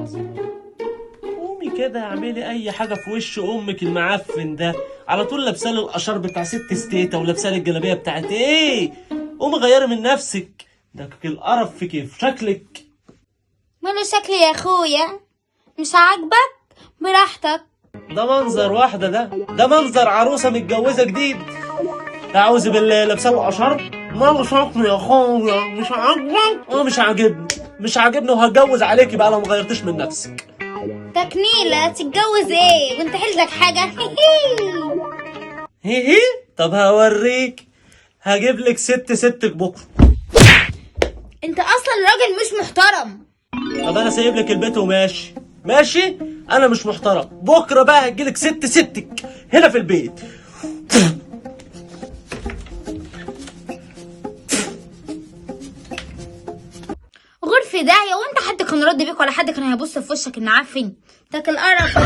العظيم. قومي كده اعملي اي حاجه في وش امك المعفن ده، على طول لابسالي القشار بتاع ست ستيتا ولابسالي الجلابيه بتاعت ايه. قومي غيري من نفسك، ده القرف في كيف شكلك. ماله شكلي يا اخويا؟ مش عاجبك؟ براحتك. ده منظر واحده، ده منظر عروسه متجوزه جديد. اعوذ بالله، لابسه القشار. ماله شكلي يا اخويا؟ مش عاجبك؟ مش عاجبني، مش عاجبني، وهتجوز عليكي بقى لو مغيرتش من نفسك. تكنيلة تتجوز ايه وانت حيلتك حاجة؟ هي طب هوريك، هجيب لك ستك بكره. انت اصلا راجل مش محترم. طب انا سايب لك البيت وماشي. ماشي، انا مش محترم. بكره بقى هجيلك ستك هنا في البيت. غرفة داهية، وانت حد كان رد بيك ولا حد كان هيبص في وشك ان عارفين؟ تاكل قرف.